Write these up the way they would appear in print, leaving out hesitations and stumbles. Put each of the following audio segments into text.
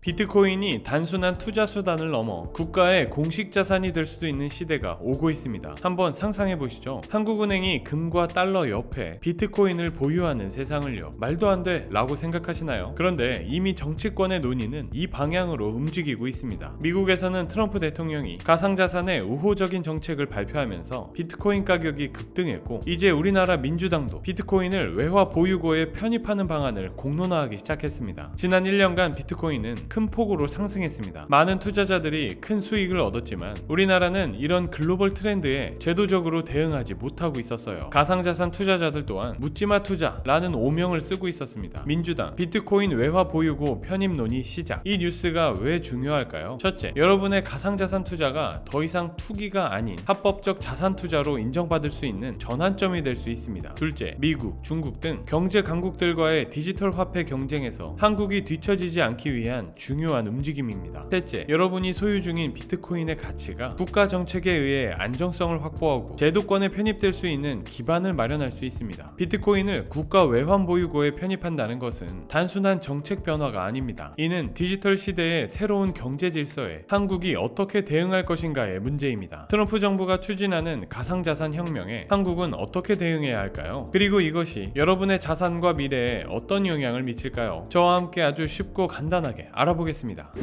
비트코인이 단순한 투자 수단을 넘어 국가의 공식 자산이 될 수도 있는 시대가 오고 있습니다. 한번 상상해 보시죠. 한국은행이 금과 달러 옆에 비트코인을 보유하는 세상을요. 말도 안 돼 라고 생각하시나요? 그런데 이미 정치권의 논의는 이 방향으로 움직이고 있습니다. 미국에서는 트럼프 대통령이 가상자산의 우호적인 정책을 발표하면서 비트코인 가격이 급등했고, 이제 우리나라 민주당도 비트코인을 외화 보유고에 편입하는 방안을 공론화하기 시작했습니다. 지난 1년간 비트코인은 큰 폭으로 상승했습니다. 많은 투자자들이 큰 수익을 얻었지만 우리나라는 이런 글로벌 트렌드에 제도적으로 대응하지 못하고 있었어요. 가상자산 투자자들 또한 묻지마 투자라는 오명을 쓰고 있었습니다. 민주당 비트코인 외화 보유고 편입 논의 시작. 이 뉴스가 왜 중요할까요? 첫째, 여러분의 가상자산 투자가 더 이상 투기가 아닌 합법적 자산 투자로 인정받을 수 있는 전환점이 될 수 있습니다. 둘째, 미국, 중국 등 경제 강국들과의 디지털 화폐 경쟁에서 한국이 뒤처지지 않기 위한 중요한 움직임입니다. 셋째, 여러분이 소유 중인 비트코인의 가치가 국가 정책에 의해 안정성을 확보하고 제도권에 편입될 수 있는 기반을 마련할 수 있습니다. 비트코인을 국가 외환 보유고에 편입한다는 것은 단순한 정책 변화가 아닙니다. 이는 디지털 시대의 새로운 경제 질서에 한국이 어떻게 대응할 것인가의 문제입니다. 트럼프 정부가 추진하는 가상자산 혁명에 한국은 어떻게 대응해야 할까요? 그리고 이것이 여러분의 자산과 미래에 어떤 영향을 미칠까요? 저와 함께 아주 쉽고 간단하게 알아보겠습니다.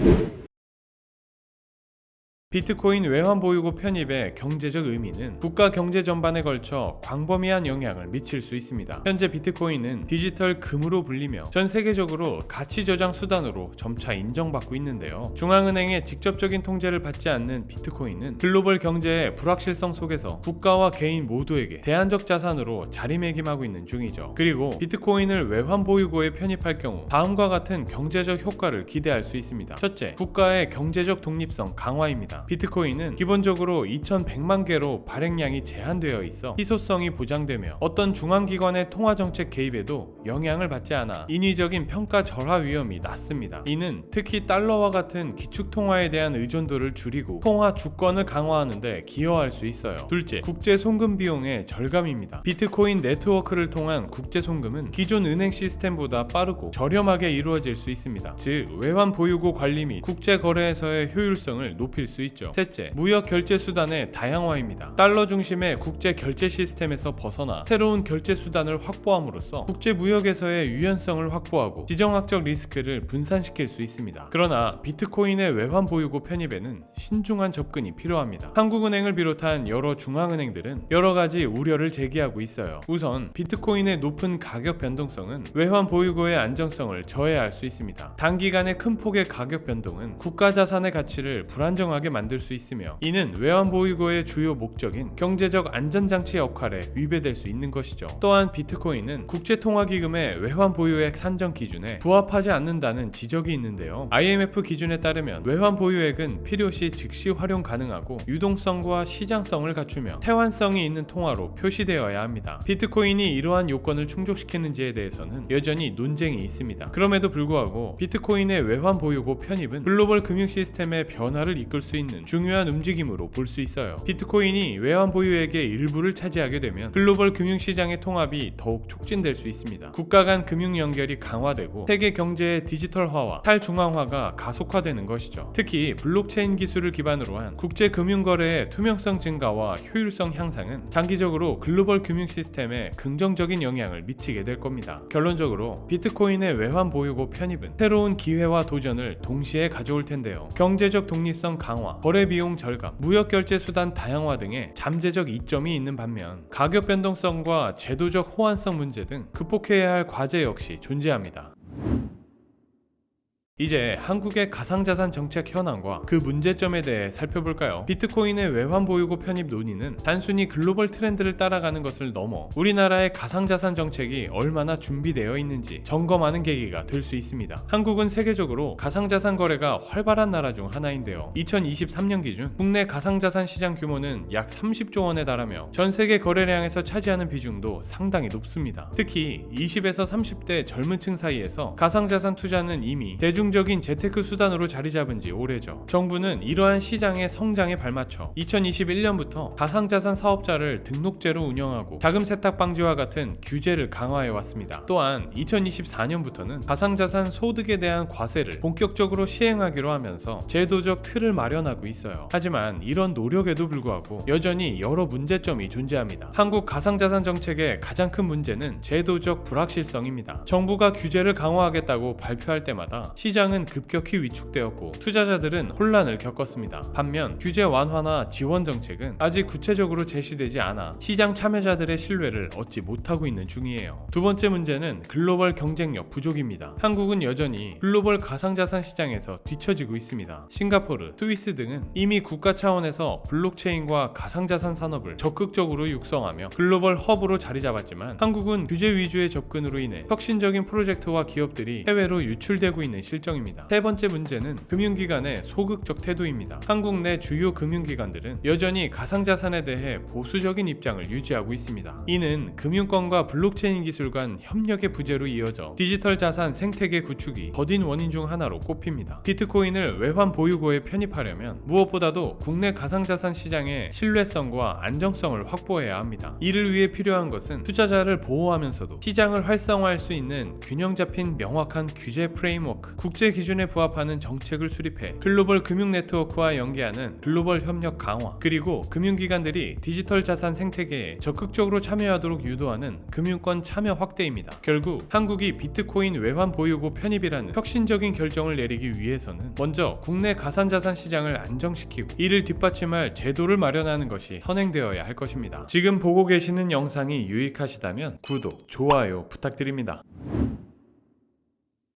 비트코인 외환 보유고 편입의 경제적 의미는 국가 경제 전반에 걸쳐 광범위한 영향을 미칠 수 있습니다. 현재 비트코인은 디지털 금으로 불리며 전 세계적으로 가치 저장 수단으로 점차 인정받고 있는데요. 중앙은행의 직접적인 통제를 받지 않는 비트코인은 글로벌 경제의 불확실성 속에서 국가와 개인 모두에게 대안적 자산으로 자리매김하고 있는 중이죠. 그리고 비트코인을 외환 보유고에 편입할 경우 다음과 같은 경제적 효과를 기대할 수 있습니다. 첫째, 국가의 경제적 독립성 강화입니다. 비트코인은 기본적으로 2100만 개로 발행량이 제한되어 있어 희소성이 보장되며 어떤 중앙기관의 통화정책 개입에도 영향을 받지 않아 인위적인 평가 절하 위험이 낮습니다. 이는 특히 달러와 같은 기축통화에 대한 의존도를 줄이고 통화 주권을 강화하는 데 기여할 수 있어요. 둘째, 국제 송금 비용의 절감입니다. 비트코인 네트워크를 통한 국제 송금은 기존 은행 시스템보다 빠르고 저렴하게 이루어질 수 있습니다. 즉, 외환 보유고 관리 및 국제 거래에서의 효율성을 높일 수 있죠. 셋째, 무역 결제 수단의 다양화입니다. 달러 중심의 국제 결제 시스템에서 벗어나 새로운 결제 수단을 확보함으로써 국제 무역에서의 유연성을 확보하고 지정학적 리스크를 분산시킬 수 있습니다. 그러나 비트코인의 외환 보유고 편입에는 신중한 접근이 필요합니다. 한국은행을 비롯한 여러 중앙은행들은 여러 가지 우려를 제기하고 있어요. 우선 비트코인의 높은 가격 변동성은 외환 보유고의 안정성을 저해할 수 있습니다. 단기간의 큰 폭의 가격 변동은 국가 자산의 가치를 불안정하게 만들 수 있으며, 이는 외환 보유고의 주요 목적인 경제적 안전장치 역할에 위배될 수 있는 것이죠. 또한 비트코인은 국제통화기금의 외환 보유액 산정 기준에 부합하지 않는다는 지적이 있는데요. IMF 기준에 따르면 외환 보유액은 필요시 즉시 활용 가능하고 유동성과 시장성을 갖추며 태환성이 있는 통화로 표시되어야 합니다. 비트코인이 이러한 요건을 충족시키는지에 대해서는 여전히 논쟁이 있습니다. 그럼에도 불구하고 비트코인의 외환 보유고 편입은 글로벌 금융 시스템의 변화를 이끌 수 있는 중요한 움직임으로 볼 수 있어요. 비트코인이 외환 보유액의 일부를 차지하게 되면 글로벌 금융시장의 통합이 더욱 촉진될 수 있습니다. 국가 간 금융 연결이 강화되고 세계 경제의 디지털화와 탈중앙화가 가속화되는 것이죠. 특히 블록체인 기술을 기반으로 한 국제 금융 거래의 투명성 증가와 효율성 향상은 장기적으로 글로벌 금융 시스템에 긍정적인 영향을 미치게 될 겁니다. 결론적으로 비트코인의 외환 보유고 편입은 새로운 기회와 도전을 동시에 가져올 텐데요. 경제적 독립성 강화, 거래 비용 절감, 무역 결제 수단 다양화 등의 잠재적 이점이 있는 반면 가격 변동성과 제도적 호환성 문제 등 극복해야 할 과제 역시 존재합니다. 이제 한국의 가상자산 정책 현황과 그 문제점에 대해 살펴볼까요? 비트코인의 외환 보유고 편입 논의는 단순히 글로벌 트렌드를 따라가는 것을 넘어 우리나라의 가상자산 정책이 얼마나 준비되어 있는지 점검하는 계기가 될 수 있습니다. 한국은 세계적으로 가상자산 거래가 활발한 나라 중 하나인데요. 2023년 기준 국내 가상자산 시장 규모는 약 30조 원에 달하며 전 세계 거래량에서 차지하는 비중도 상당히 높습니다. 특히 20에서 30대 젊은 층 사이에서 가상자산 투자는 이미 대중 대중적인 재테크 수단으로 자리 잡은 지 오래죠. 정부는 이러한 시장의 성장에 발맞춰 2021년부터 가상자산 사업자를 등록제로 운영하고 자금 세탁 방지와 같은 규제를 강화해 왔습니다. 또한 2024년부터는 가상자산 소득에 대한 과세를 본격적으로 시행하기로 하면서 제도적 틀을 마련하고 있어요. 하지만 이런 노력에도 불구하고 여전히 여러 문제점이 존재합니다. 한국 가상자산 정책의 가장 큰 문제는 제도적 불확실성입니다. 정부가 규제를 강화하겠다고 발표할 때마다 시장은 급격히 위축되었고 투자자들은 혼란을 겪었습니다. 반면 규제 완화나 지원 정책은 아직 구체적으로 제시되지 않아 시장 참여자들의 신뢰를 얻지 못하고 있는 중이에요. 두 번째 문제는 글로벌 경쟁력 부족입니다. 한국은 여전히 글로벌 가상자산 시장에서 뒤처지고 있습니다. 싱가포르, 스위스 등은 이미 국가 차원에서 블록체인과 가상자산 산업을 적극적으로 육성하며 글로벌 허브로 자리 잡았지만 한국은 규제 위주의 접근으로 인해 혁신적인 프로젝트와 기업들이 해외로 유출되고 있는 실정입니다. 세 번째 문제는 금융기관의 소극적 태도입니다. 한국 내 주요 금융기관들은 여전히 가상자산에 대해 보수적인 입장을 유지하고 있습니다. 이는 금융권과 블록체인 기술 간 협력의 부재로 이어져 디지털 자산 생태계 구축이 더딘 원인 중 하나로 꼽힙니다. 비트코인을 외환 보유고에 편입하려면 무엇보다도 국내 가상자산 시장의 신뢰성과 안정성을 확보해야 합니다. 이를 위해 필요한 것은 투자자를 보호하면서도 시장을 활성화할 수 있는 균형 잡힌 명확한 규제 프레임워크, 국제 기준에 부합하는 정책을 수립해 글로벌 금융 네트워크와 연계하는 글로벌 협력 강화, 그리고 금융기관들이 디지털 자산 생태계에 적극적으로 참여하도록 유도하는 금융권 참여 확대입니다. 결국 한국이 비트코인 외환 보유고 편입이라는 혁신적인 결정을 내리기 위해서는 먼저 국내 가상자산 시장을 안정시키고 이를 뒷받침할 제도를 마련하는 것이 선행되어야 할 것입니다. 지금 보고 계시는 영상이 유익하시다면 구독, 좋아요 부탁드립니다.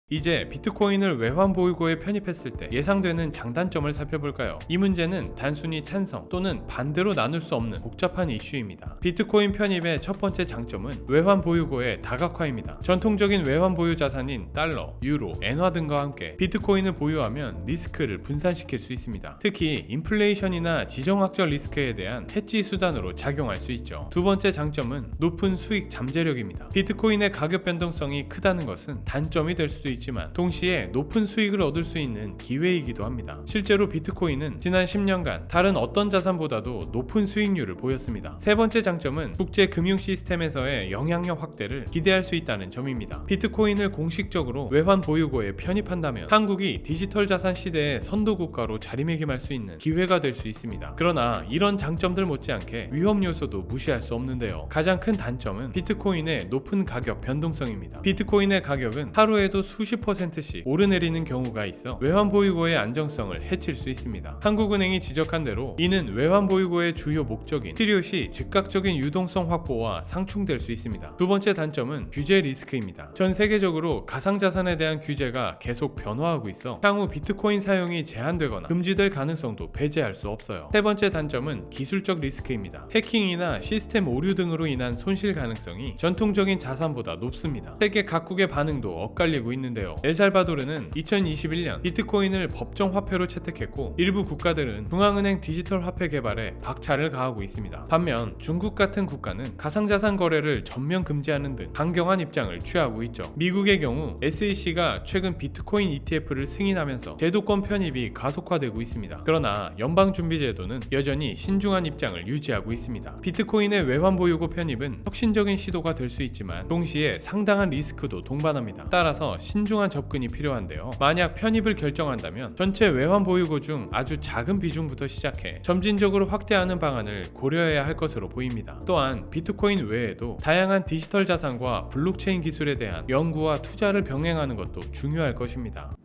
이제 비트코인을 외환 보유고에 편입했을 때 예상되는 장단점을 살펴볼까요? 이 문제는 단순히 찬성 또는 반대로 나눌 수 없는 복잡한 이슈입니다. 비트코인 편입의 첫 번째 장점은 외환 보유고의 다각화입니다. 전통적인 외환 보유 자산인 달러, 유로, 엔화 등과 함께 비트코인을 보유하면 리스크를 분산시킬 수 있습니다. 특히 인플레이션이나 지정학적 리스크에 대한 해지 수단으로 작용할 수 있죠. 두 번째 장점은 높은 수익 잠재력입니다. 비트코인의 가격 변동성이 크다는 것은 단점이 될 수도 있지만 동시에 높은 수익을 얻을 수 있는 기회이기도 합니다. 실제로 비트코인은 지난 10년간 다른 어떤 자산보다도 높은 수익률을 보였습니다. 세 번째 장점은 국제 금융 시스템에서의 영향력 확대를 기대할 수 있다는 점입니다. 비트코인을 공식적으로 외환 보유고에 편입한다면 한국이 디지털 자산 시대의 선도 국가로 자리매김할 수 있는 기회가 될 수 있습니다. 그러나 이런 장점들 못지않게 위험 요소도 무시할 수 없는데요. 가장 큰 단점은 비트코인의 높은 가격 변동성입니다. 비트코인의 가격은 하루에도 수십 %씩 오르내리는 경우가 있어 외환 보유고의 안정성을 해칠 수 있습니다. 한국은행이 지적한 대로 이는 외환 보유고의 주요 목적인 필요 시 즉각적인 유동성 확보와 상충될 수 있습니다. 두 번째 단점은 규제 리스크입니다. 전 세계적으로 가상자산에 대한 규제가 계속 변화하고 있어 향후 비트코인 사용이 제한되거나 금지될 가능성도 배제할 수 없어요. 세 번째 단점은 기술적 리스크입니다. 해킹이나 시스템 오류 등으로 인한 손실 가능성이 전통적인 자산보다 높습니다. 세계 각국의 반응도 엇갈리고 있는데요. 엘살바도르는 2021년 비트코인을 법정 화폐로 채택했고 일부 국가들은 중앙은행 디지털 화폐 개발에 박차를 가하고 있습니다. 반면 중국 같은 국가는 가상자산 거래를 전면 금지하는 등 강경한 입장을 취하고 있죠. 미국의 경우 SEC가 최근 비트코인 ETF를 승인하면서 제도권 편입이 가속화되고 있습니다. 그러나 연방준비제도는 여전히 신중한 입장을 유지하고 있습니다. 비트코인의 외환 보유고 편입은 혁신적인 시도가 될 수 있지만 동시에 상당한 리스크도 동반합니다. 따라서 신중한 접근이 필요한데요. 만약 편입을 결정한다면 전체 외환 보유고 중 아주 작은 비중부터 시작해 점진적으로 확대하는 방안을 고려해야 할 것으로 보입니다. 또한 비트코인 외에도 다양한 디지털 자산과 블록체인 기술에 대한 연구와 투자를 병행하는 것도 중요할 것입니다.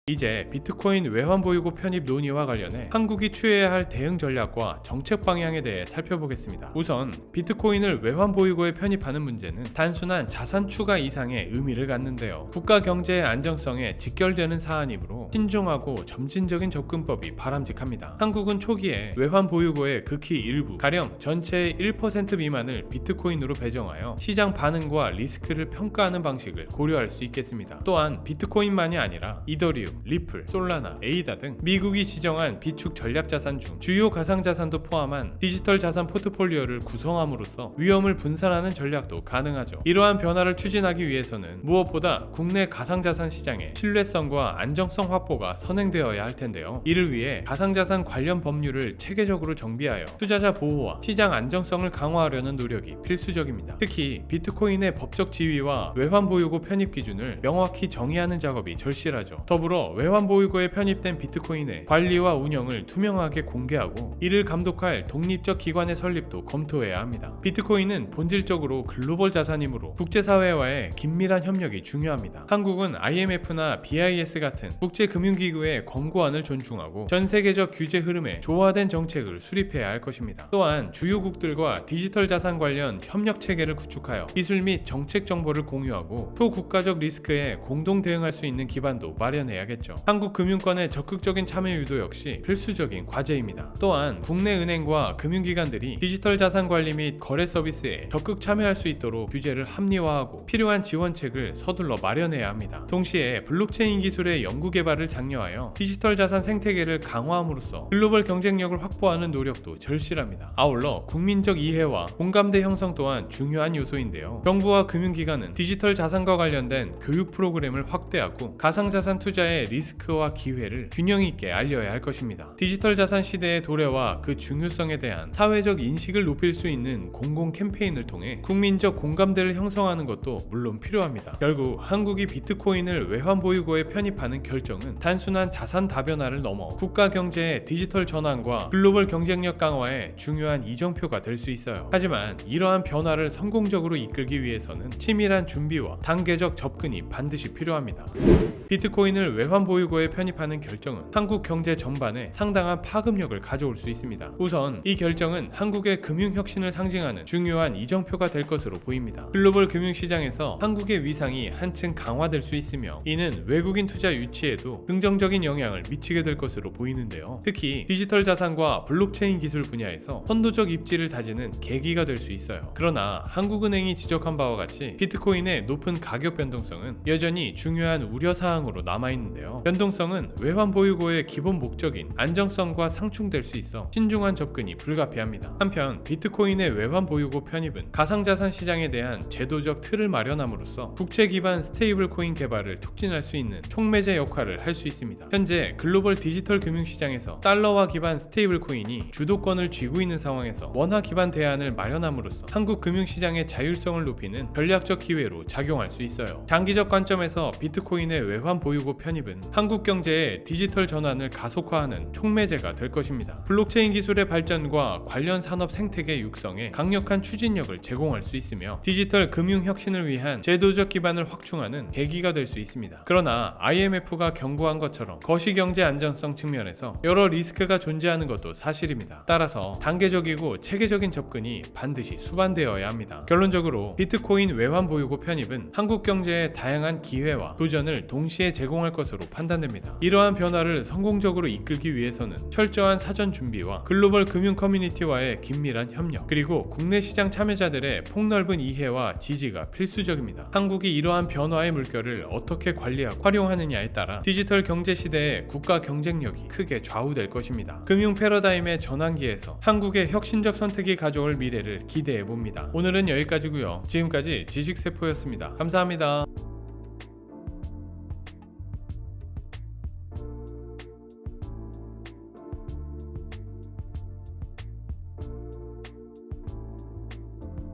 이제 비트코인 외환 보유고 편입 논의와 관련해 한국이 취해야 할 대응 전략과 정책 방향에 대해 살펴보겠습니다. 우선 비트코인을 외환 보유고에 편입하는 문제는 단순한 자산 추가 이상의 의미를 갖는데요. 국가 경제의 안정성에 직결되는 사안이므로 신중하고 점진적인 접근법이 바람직합니다. 한국은 초기에 외환 보유고의 극히 일부, 가령 전체의 1% 미만을 비트코인으로 배정하여 시장 반응과 리스크를 평가하는 방식을 고려할 수 있겠습니다. 또한 비트코인만이 아니라 이더리움, 리플, 솔라나, 에이다 등 미국이 지정한 비축 전략자산 중 주요 가상자산도 포함한 디지털 자산 포트폴리오를 구성함으로써 위험을 분산하는 전략도 가능하죠. 이러한 변화를 추진하기 위해서는 무엇보다 국내 가상자산 시장의 신뢰성과 안정성 확보가 선행되어야 할 텐데요. 이를 위해 가상자산 관련 법률을 체계적으로 정비하여 투자자 보호와 시장 안정성을 강화하려는 노력이 필수적입니다. 특히 비트코인의 법적 지위와 외환보유고 편입 기준을 명확히 정의하는 작업이 절실하죠. 더불어 외환보유고에 편입된 비트코인의 관리와 운영을 투명하게 공개하고 이를 감독할 독립적 기관의 설립도 검토해야 합니다. 비트코인은 본질적으로 글로벌 자산이므로 국제사회와의 긴밀한 협력이 중요합니다. 한국은 IMF나 BIS 같은 국제금융기구의 권고안을 존중하고 전 세계적 규제 흐름에 조화된 정책을 수립해야 할 것입니다. 또한 주요국들과 디지털 자산 관련 협력 체계를 구축하여 기술 및 정책 정보를 공유하고 초국가적 리스크에 공동 대응할 수 있는 기반도 마련해야겠죠. 한국 금융권의 적극적인 참여 유도 역시 필수적인 과제입니다. 또한 국내 은행과 금융기관들이 디지털 자산 관리 및 거래 서비스에 적극 참여할 수 있도록 규제를 합리화하고 필요한 지원책을 서둘러 마련해야 합니다. 동시에 블록체인 기술의 연구 개발을 장려하여 디지털 자산 생태계를 강화함으로써 글로벌 경쟁력을 확보하는 노력도 절실합니다. 아울러 국민적 이해와 공감대 형성 또한 중요한 요소인데요. 정부와 금융기관은 디지털 자산과 관련된 교육 프로그램을 확대하고 가상자산 투자의 리스크와 기회를 균형 있게 알려야 할 것입니다. 디지털 자산 시대의 도래와 그 중요성에 대한 사회적 인식을 높일 수 있는 공공 캠페인을 통해 국민적 공감대를 형성하는 것도 물론 필요합니다. 결국 한국이 비트코인을 외환보유고에 편입하는 결정은 단순한 자산 다변화를 넘어 국가 경제의 디지털 전환과 글로벌 경쟁력 강화에 중요한 이정표가 될 수 있어요. 하지만 이러한 변화를 성공적으로 이끌기 위해서는 치밀한 준비와 단계적 접근이 반드시 필요합니다. 비트코인을 외환보유고에 편입하는 결정은 한국 경제 전반에 상당한 파급력을 가져올 수 있습니다. 우선 이 결정은 한국의 금융혁신을 상징하는 중요한 이정표가 될 것으로 보입니다. 글로벌 금융시장에서 한국의 위상이 한층 강화될 수 있으며 이는 외국인 투자 유치에도 긍정적인 영향을 미치게 될 것으로 보이는데요. 특히 디지털 자산과 블록체인 기술 분야에서 선도적 입지를 다지는 계기가 될 수 있어요. 그러나 한국은행이 지적한 바와 같이 비트코인의 높은 가격 변동성은 여전히 중요한 우려사항으로 남아있는데요. 변동성은 외환보유고의 기본 목적인 안정성과 상충될 수 있어 신중한 접근이 불가피합니다. 한편 비트코인의 외환보유고 편입은 가상자산 시장에 대한 제도적 틀을 마련함으로써 국채 기반 스테이블 코인 개발을 촉진할 수 있는 촉매제 역할을 할 수 있습니다. 현재 글로벌 디지털 금융시장에서 달러화 기반 스테이블 코인이 주도권을 쥐고 있는 상황에서 원화 기반 대안을 마련함으로써 한국 금융시장의 자율성을 높이는 전략적 기회로 작용할 수 있어요. 장기적 관점에서 비트코인의 외환 보유고 편입은 한국 경제의 디지털 전환을 가속화하는 촉매제가 될 것입니다. 블록체인 기술의 발전과 관련 산업 생태계 육성에 강력한 추진력을 제공할 수 있으며 디지털 금융 혁신을 위한 제도적 기반을 확충하는 계기가 될 수 있습니다. 그러나 IMF가 경고한 것처럼 거시경제 안정성 측면에서 여러 리스크가 존재하는 것도 사실입니다. 따라서 단계적이고 체계적인 접근이 반드시 수반되어야 합니다. 결론적으로 비트코인 외환 보유고 편입은 한국 경제의 다양한 기회와 도전을 동시에 제공할 것으로 판단됩니다. 이러한 변화를 성공적으로 이끌기 위해서는 철저한 사전 준비와 글로벌 금융 커뮤니티와의 긴밀한 협력, 그리고 국내 시장 참여자들의 폭넓은 이해와 지지가 필수적입니다. 한국이 이러한 변화의 물결을 어떻게 관리하고 활용하느냐에 따라 디지털 경제 시대의 국가 경쟁력이 크게 좌우될 것입니다. 금융 패러다임의 전환기에서 한국의 혁신적 선택이 가져올 미래를 기대해 봅니다. 오늘은 여기까지고요. 지금까지 지식세포였습니다. 감사합니다.